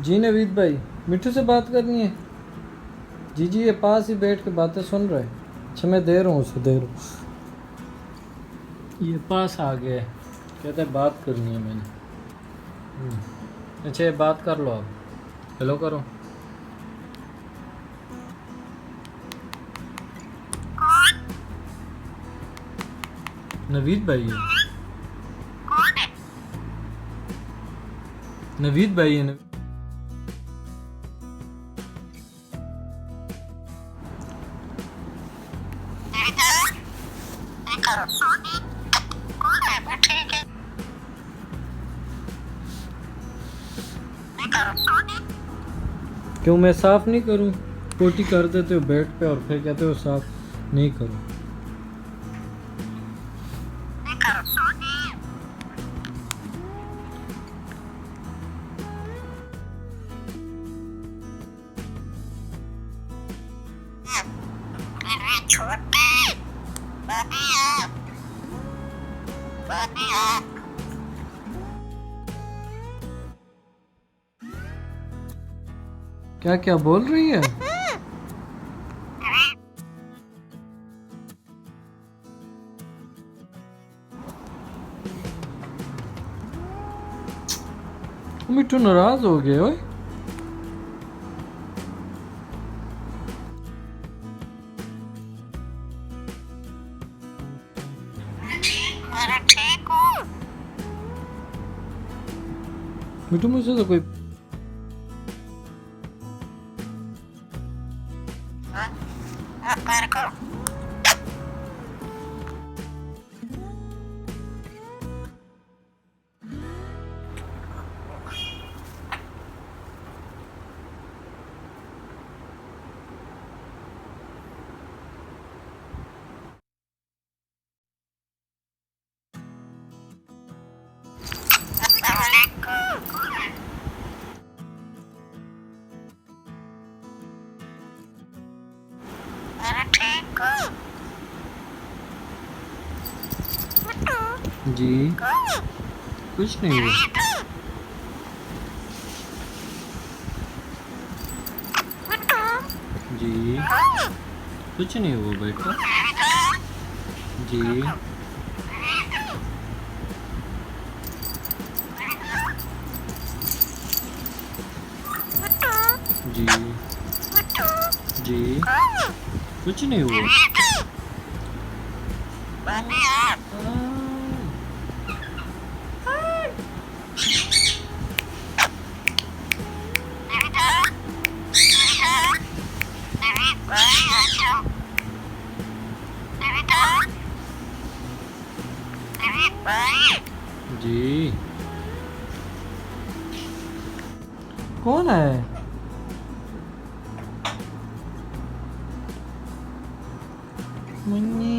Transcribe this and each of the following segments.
जी नवीद भाई, मिठू से बात करनी है। जी जी, ये पास ही बैठ के बातें सुन रहे हैं। अच्छा, मैं दे रहा हूँ उसे, दे रहा हूँ। ये पास आ गया है, कहते हैं बात करनी है मैंने। अच्छा, ये बात कर लो आप। हेलो करो। नवीद भाई है। नवीद भाई है। क्यों मैं साफ नहीं करूं? पोटी कर देते हो बेड पे और फिर कहते हो साफ नहीं करो। क्या क्या बोल रही है? मिठू नाराज हो गए ओए। मिठू मुझसे तो कोई जी कुछ नहीं हुआ। जी कुछ नहीं हुआ बेटा। जी जी जी कुछ नहीं हुआ। जी कौन है? मुन्नी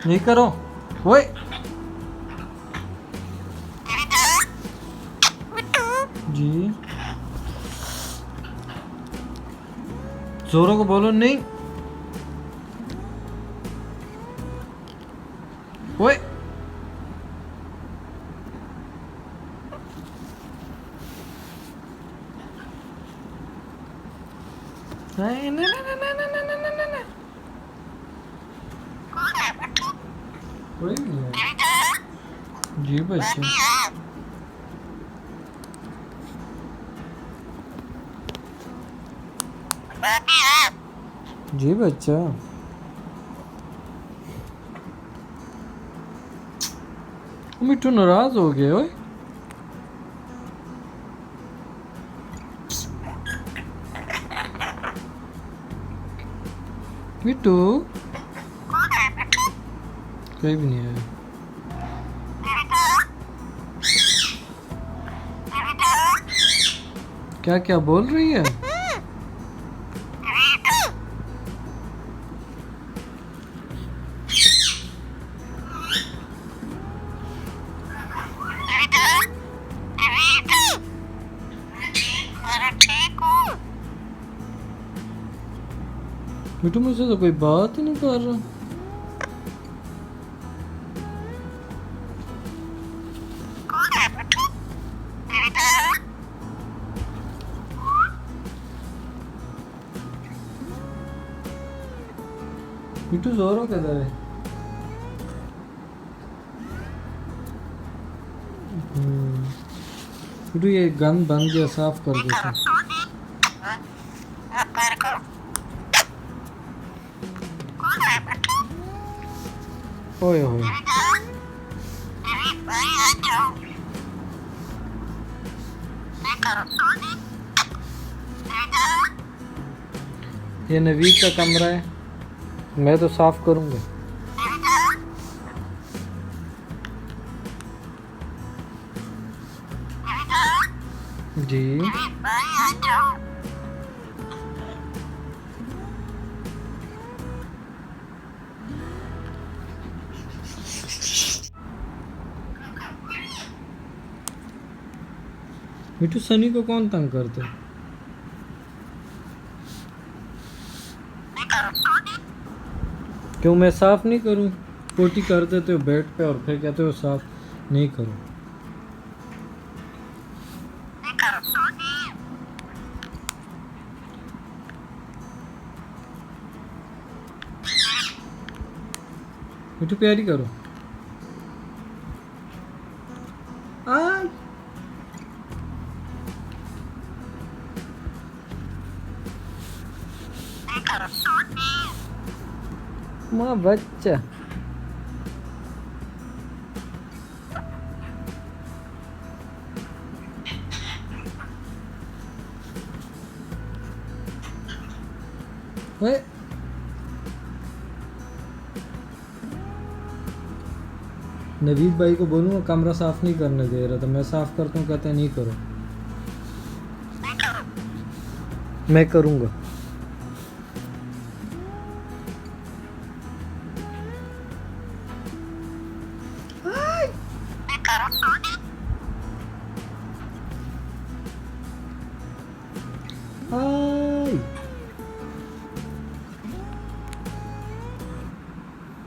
नहीं करो ओए। जी जोरों को बोलो नहीं। ओए नहीं नहीं नहीं नहीं नहीं नहीं नहीं नहीं नहीं। कोई नहीं है। जी बच्चे जी बच्चा मिठू नाराज हो गए ओए। मिठू कोई भी नहीं आया। क्या क्या बोल रही है? मिठू मुझसे तो कोई बात ही नहीं कर रहा। मिठू जोरो किधर है? मिठू ये गंद बन गया, साफ कर दो इसे। ओए होए, ये नवीद का कमरा है, मैं तो साफ करूंगा। जी मिठू, सनी को कौन तंग करते? क्यों मैं साफ नहीं करूं? पोटी कर देते हो बेड पे और फिर कहते हो साफ नहीं करो। मिठू प्यारी करो। आई माँ बच्चा, ओए नवीद भाई को बोलूँगा कमरा साफ नहीं करने दे रहा, तो मैं साफ करता हूँ, कहते हैं नहीं करो। मैं करूँगा।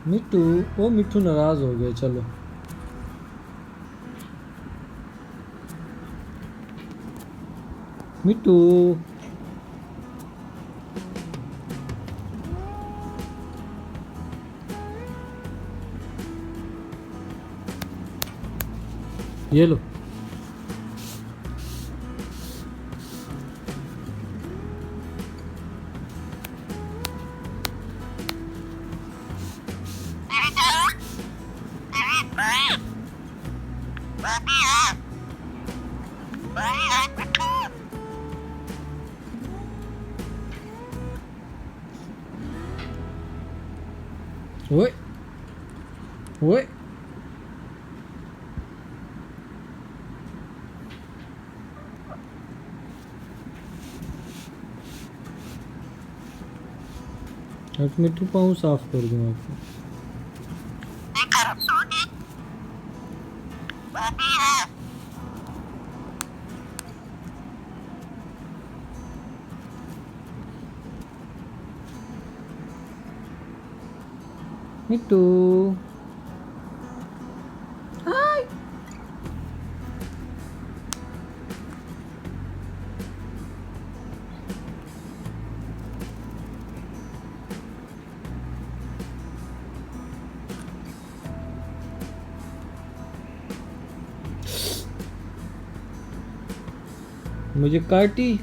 मिट्टू, वो मिट्टू नाराज हो गया। चलो मिट्टू, ये लो। ओए ओए, अब मिट्टू पाँव साफ कर दूँ आपको। मिट्टू, हाय। मुझे काटी।